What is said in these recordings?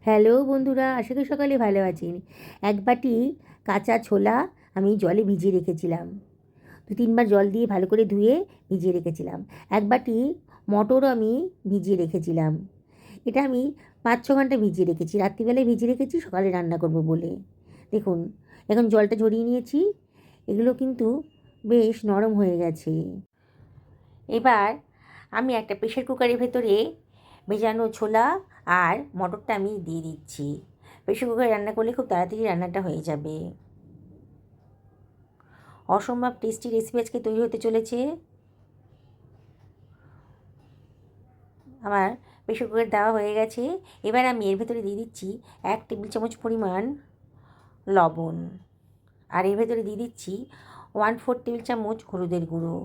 Hello বন্ধুরা, আশা করি সকালে ভালো আছেন। এক বাটি কাঁচা ছোলা আমি জলে ভিজিয়ে রেখেছিলাম। 2-3 বার জল দিয়ে ভালো করে ধুয়ে ভিজিয়ে রেখেছিলাম। এক বাটি মটরও আমি ভিজিয়ে রেখেছিলাম। এটা আমি 5-6 ঘন্টা ভিজিয়ে রেখেছি। রাত্রিবেলায় ভিজিয়ে রেখেছি, সকালে রান্না করব বলে। দেখুন, এখন জলটা ঝরিয়ে নিয়েছি। এগুলো কিন্তু বেশ নরম হয়ে গেছে। এবার আমি একটা প্রেশার কুকারের ভেতরে ভেজানো ছোলা আর মটরটা আমি দিয়ে দিচ্ছি। প্রেশার কুকারে রান্না করলে খুব তাড়াতাড়ি রান্নাটা হয়ে যাবে। অসম্ভব টেস্টি রেসিপি আজকে তৈরি হতে চলেছে। আমার প্রেশার কুকার দেওয়া হয়ে গেছে। এবার আমি এর ভেতরে দিয়ে দিচ্ছি 1 টেবিল চামচ পরিমাণ লবণ, আর এর ভেতরে দিয়ে দিচ্ছি 1/4 টেবিল চামচ হলুদের গুঁড়ো,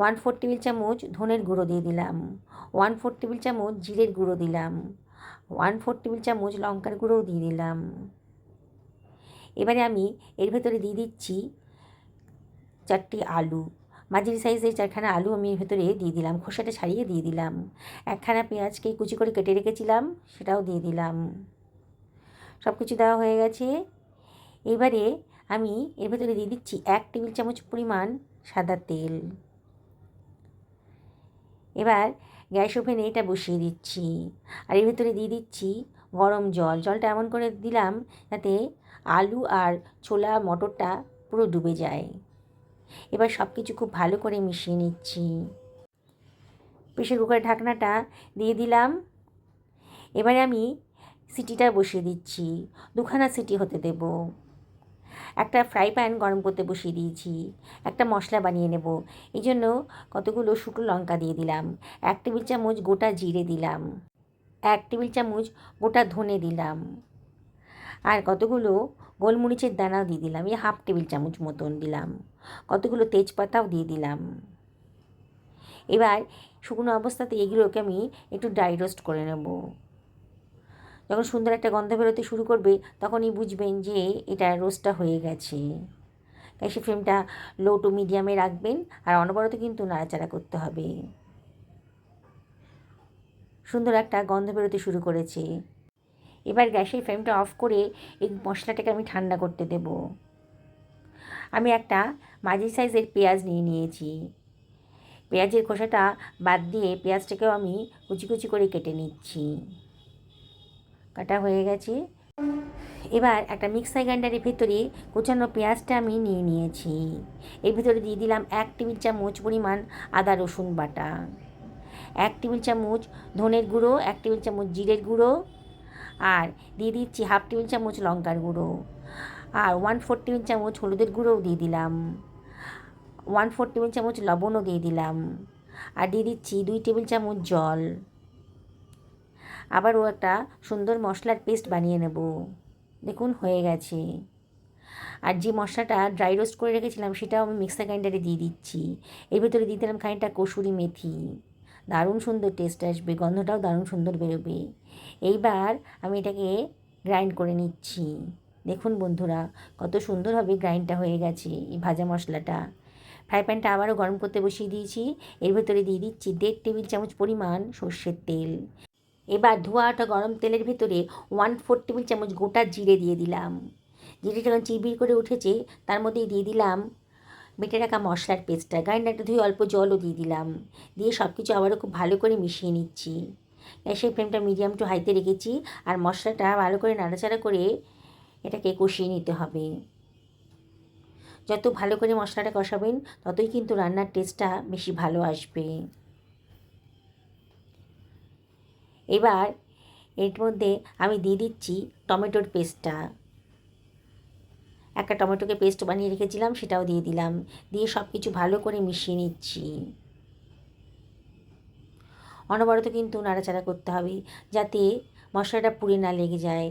1/4 টেবিল চামচ ধনের গুঁড়ো দিয়ে দিলাম, 1/4 টেবিল চামচ জিরের গুঁড়ো দিলাম, 1/4 টেবিল চামচ লঙ্কার গুঁড়োও দিয়ে দিলাম। এবারে আমি এর ভেতরে দিয়ে দিচ্ছি 4টি আলু, মাঝারি সাইজের 4খানা আলু আমি এর ভেতরে দিয়ে দিলাম, খোসাটা ছাড়িয়ে দিয়ে দিলাম। 1খানা পেঁয়াজকে কুচি করে কেটে রেখেছিলাম, সেটাও দিয়ে দিলাম। সব কিছু দেওয়া হয়ে গেছে। এবারে আমি এর ভেতরে দিয়ে দিচ্ছি 1 টেবিল চামচ পরিমাণ সাদা তেল। এবার গ্যাস ওভেনে এটা বসিয়ে দিচ্ছি, আর এর ভেতরে দিয়ে দিচ্ছি গরম জল। জলটা এমন করে দিলাম যাতে আলু আর ছোলা মটরটা পুরো ডুবে যায়। এবার সব কিছু খুব ভালো করে মিশিয়ে নিচ্ছি। প্রেশার কুকারের ঢাকনাটা দিয়ে দিলাম। এবারে আমি সিটিটা বসিয়ে দিচ্ছি, 2খানা সিটি হতে দেব। একটা ফ্রাই প্যান গরম করতে বসিয়ে দিয়েছি। একটা মশলা বানিয়ে নেব। এই জন্য কতগুলো শুকনো লঙ্কা দিয়ে দিলাম, 1 টেবিল চামচ গোটা জিরে দিলাম, 1 টেবিল চামচ গোটা ধনে দিলাম, আর কতগুলো গোলমরিচের দানাও দিয়ে দিলাম, এই 1/2 টেবিল চামচ মতন দিলাম, কতগুলো তেজপাতাও দিয়ে দিলাম। এবার শুকনো অবস্থাতে এগুলোকে আমি একটু ড্রাই রোস্ট করে নেব। যখন সুন্দর একটা গন্ধ বেরোতে শুরু করবে তখনই বুঝবেন যে এটা রোস্টটা হয়ে গেছে। গ্যাসের ফ্লেমটা লো টু মিডিয়ামে রাখবেন, আর অনবরত কিন্তু নাড়াচাড়া করতে হবে। সুন্দর একটা গন্ধ বেরোতে শুরু করেছে। এবার গ্যাসের ফ্লেমটা অফ করে এই মশলাটাকে আমি ঠান্ডা করতে দেব। আমি একটা মাঝারি সাইজের পেঁয়াজ নিয়ে নিয়েছি। পেঁয়াজের খোসাটা বাদ দিয়ে পেঁয়াজটাকেও আমি কুচি কুচি করে কেটে নিচ্ছি। কাটা হয়ে গেছে। এবার একটা মিক্সার গ্রাইন্ডারের ভেতরে কুচানো পেঁয়াজটা আমি নিয়ে নিয়েছি। এর ভিতরে দিয়ে দিলাম 1 টেবিল চামচ পরিমাণ আদা রসুন বাটা, 1 টেবিল চামচ ধনের গুঁড়ো, 1 টেবিল চামচ জিরের গুঁড়ো, আর দিয়ে দিচ্ছি 1/2 টেবিল চামচ লঙ্কার গুঁড়ো, আর 1/4 টেবিল চামচ হলুদের গুঁড়োও দিয়ে দিলাম, 1/4 টেবিল চামচ লবণও দিয়ে দিলাম, আর দিয়ে দিচ্ছি 2 টেবিল চামচ জল। আবারও একটা সুন্দর মশলার পেস্ট বানিয়ে নেব। দেখুন হয়ে গেছে। আর যে মশলাটা ড্রাই রোস্ট করে রেখেছিলাম সেটাও আমি মিক্সার গ্রাইন্ডারে দিয়ে দিচ্ছি। এর ভেতরে দিয়ে দিলাম খানিকটা কসুরি মেথি। দারুণ সুন্দর টেস্ট আসবে, গন্ধটাও দারুণ সুন্দর বেরোবে। এইবার আমি এটাকে গ্রাইন্ড করে নিচ্ছি। দেখুন বন্ধুরা, কত সুন্দরভাবে গ্রাইন্ডটা হয়ে গেছে এই ভাজা মশলাটা। ফ্রাই প্যানটা আবারও গরম করতে বসিয়ে দিয়েছি। এর ভেতরে দিয়ে দিচ্ছি 1.5 টেবিল চামচ পরিমাণ সর্ষের তেল। এবার ধোয়া ওঠা গরম তেলের ভেতরে 1/4 টেবিল চামচ গোটা জিরে দিয়ে দিলাম। জিরে যখন চিরবির করে উঠেছে তার মধ্যেই দিয়ে দিলাম বেটে রাখা মশলার পেস্টটা। গ্রাইন্ডারটা ধুয়ে অল্প জলও দিয়ে দিলাম। দিয়ে সব কিছু আবারও খুব ভালো করে মিশিয়ে নিচ্ছি। গ্যাসের ফ্লেমটা মিডিয়াম টু হাইতে রেখেছি, আর মশলাটা ভালো করে নাড়াচাড়া করে এটাকে কষিয়ে নিতে হবে। যত ভালো করে মশলাটা কষাবেন ততই কিন্তু রান্নার টেস্টটা বেশি ভালো আসবে। এবার এর মধ্যে আমি দিয়ে দিচ্ছি টমেটোর পেস্টটা। একটা টমেটোকে পেস্ট বানিয়ে রেখেছিলাম, সেটাও দিয়ে দিলাম। দিয়ে সব কিছু ভালো করে মিশিয়ে নিচ্ছি। অনবরত কিন্তু নাড়াচাড়া করতে হবে যাতে মশলাটা পুড়ে না লেগে যায়।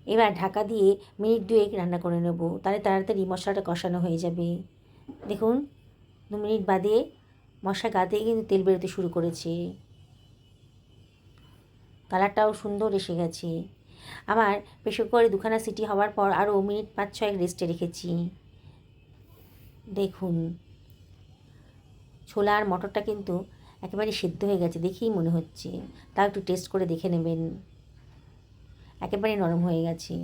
এবার ঢাকা দিয়ে মিনিট 2 রান্না করে নেব, তাহলে তাড়াতাড়ি মশলাটা কষানো হয়ে যাবে। দেখুন 2 মিনিট বাদে মশলা গা থেকে কিন্তু তেল বেরোতে শুরু করেছে। কালারটাও সুন্দর এসে গেছে। আমার প্রেসার কুকারে 2খানা সিটি হওয়ার পর আরও মিনিট 5-6 রেস্টে রেখেছি। দেখুন ছোলা আর মটরটা কিন্তু একেবারে সেদ্ধ হয়ে গেছে দেখেই মনে হচ্ছে, তাও একটু টেস্ট করে দেখে নেবেন। একেবারে নরম হয়ে গেছে।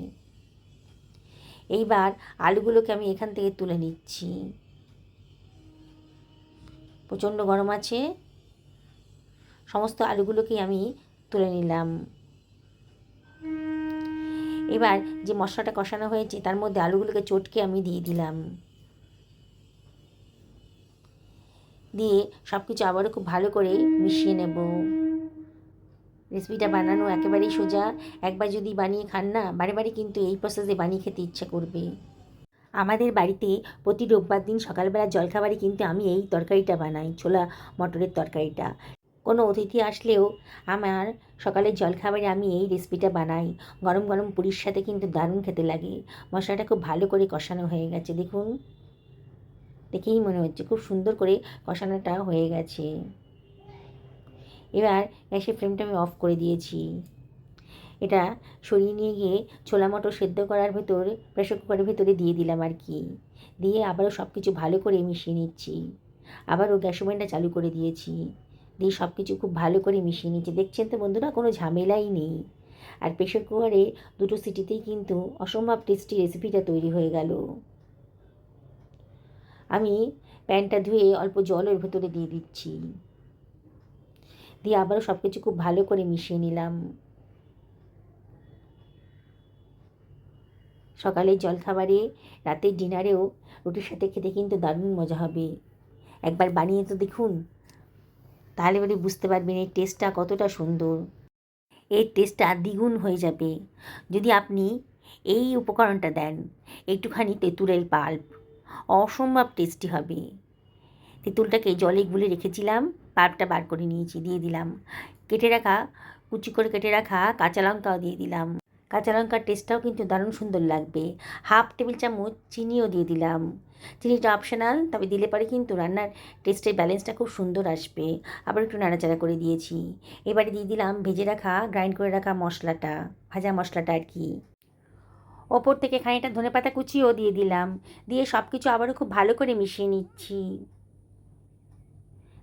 এইবার আলুগুলোকে আমি এখান থেকে তুলে নিচ্ছি। প্রচণ্ড গরম আছে, সমস্ত আলুগুলোকেই আমি তুলে নিলাম। এবার যে মশলাটা কষানো হয়েছে তার মধ্যে আলুগুলোকে চটকে আমি দিয়ে দিলাম। দিয়ে সব কিছু আবারও খুব ভালো করে মিশিয়ে নেব। রেসিপিটা বানানো একেবারেই সোজা। একবার যদি বানিয়ে খান না, বারে বারে কিন্তু এই প্রসেসে বানিয়ে খেতে ইচ্ছা করবে। আমাদের বাড়িতে প্রতি রোববার দিন সকালবেলা জলখাবারে কিন্তু আমি এই তরকারিটা বানাই, ছোলা মটরের তরকারিটা। কোনো অতিথি আসলেও আমার সকালের জলখাবারে আমি এই রেসিপিটা বানাই। গরম গরম পুরীর সাথে কিন্তু দারুণ খেতে লাগে। মশলাটা খুব ভালো করে কষানো হয়ে গেছে দেখুন, দেখেই মনে হচ্ছে খুব সুন্দর করে কষানোটা হয়ে গেছে। এবার গ্যাসের ফ্লেমটা আমি অফ করে দিয়েছি। এটা সরিয়ে নিয়ে গিয়ে ছোলা মটর সেদ্ধ করার ভেতর প্রেসার কুকারের ভেতরে দিয়ে দিলাম আর কি। দিয়ে আবারও সব কিছু ভালো করে মিশিয়ে নিচ্ছি। আবারও গ্যাস ওভেনটা চালু করে দিয়েছি। দিয়ে সব কিছু খুব ভালো করে মিশিয়ে নিচ্ছি। দেখছেন তো বন্ধুরা, কোনো ঝামেলাই নেই। আর প্রেসার কুকারে 2 সিটিতেই কিন্তু অসম্ভব টেস্টি রেসিপিটা তৈরি হয়ে গেল। আমি প্যানটা ধুয়ে অল্প জল ওর ভেতরে দিয়ে দিচ্ছি। দিয়ে আবারও সব কিছু খুব ভালো করে মিশিয়ে নিলাম। সকালের জলখাবারে, রাতের ডিনারেও রুটির সাথে খেতে কিন্তু দারুণ মজা হবে। একবার বানিয়ে তো দেখুন, তাহলে এবারে বুঝতে পারবেন এর টেস্টটা কতটা সুন্দর। এর টেস্টটা দ্বিগুণ হয়ে যাবে যদি আপনি এই উপকরণটা দেন, একটুখানি তেঁতুলের পাল্প। অসম্ভব টেস্টি হবে। তেঁতুলটাকে জলে গুলে রেখেছিলাম, পাল্পটা বার করে নিয়েছি, দিয়ে দিলাম। কেটে রাখা, কুচি করে কেটে রাখা কাঁচা লঙ্কাও দিয়ে দিলাম। কাঁচা লঙ্কার টেস্টটাও কিন্তু দারুণ সুন্দর লাগবে। 1/2 টেবিল চামচ চিনিও দিয়ে দিলাম। চিনিটা অপশনাল, তবে দিলে পরে কিন্তু রান্নার টেস্টের ব্যালেন্সটা খুব সুন্দর আসবে। আবার একটু নাড়াচাড়া করে দিয়েছি। এবারে দিয়ে দিলাম ভেজে রাখা, গ্রাইন্ড করে রাখা মশলাটা, ভাজা মশলাটা আর কি। ওপর থেকে খানিকটা ধনেপাতা কুচিও দিয়ে দিলাম। দিয়ে সব কিছু আবারও খুব ভালো করে মিশিয়ে নিচ্ছি।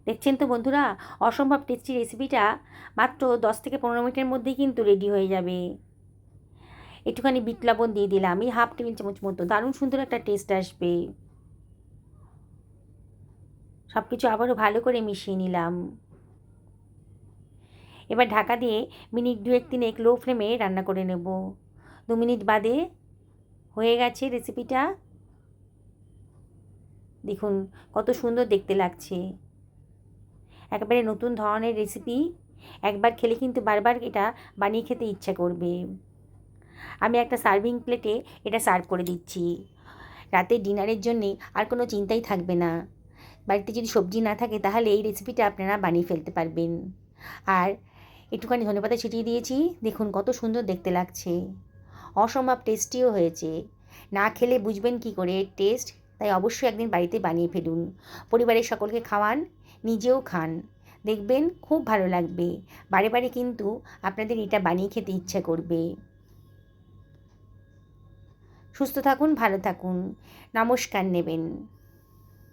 দেখছেন তো বন্ধুরা, অসম্ভব টেস্টি রেসিপিটা মাত্র 10 থেকে 15 মিনিটের মধ্যেই কিন্তু রেডি হয়ে যাবে। একটুখানি বিট লবণ দিয়ে দিলাম, এই 1/2 টেবিল চামচ মতো, দারুণ সুন্দর একটা টেস্ট আসবে। সব কিছু আবারও ভালো করে মিশিয়ে নিলাম। এবার ঢাকা দিয়ে মিনিট 2-3 লো ফ্লেমে রান্না করে নেব। 2 মিনিট বাদে হয়ে গেছে রেসিপিটা। দেখুন কত সুন্দর দেখতে লাগছে। একেবারে নতুন ধরনের রেসিপি, একবার খেলে কিন্তু বারবার এটা বানিয়ে খেতে ইচ্ছা করবে। আমি একটা সার্ভিং প্লেটে এটা সার্ভ করে দিচ্ছি। রাতের ডিনারের জন্যে আর কোনো চিন্তাই থাকবে না। বাড়িতে যদি সবজি না থাকে তাহলে এই রেসিপিটা আপনারা বানিয়ে ফেলতে পারবেন। আর একটুখানি ধনেপাতা ছিটিয়ে দিয়েছি, দেখুন কত সুন্দর দেখতে লাগছে। অসম্ভব টেস্টিও হয়েছে। না খেলে বুঝবেন কী করে এর টেস্ট, তাই অবশ্যই একদিন বাড়িতে বানিয়ে ফেলুন। পরিবারের সকলকে খাওয়ান, নিজেও খান, দেখবেন খুব ভালো লাগবে। বারে বারে কিন্তু আপনাদের এটা বানিয়ে খেতে ইচ্ছা করবে। সুস্থ থাকুন, ভালো থাকুন, নমস্কার নেবেন।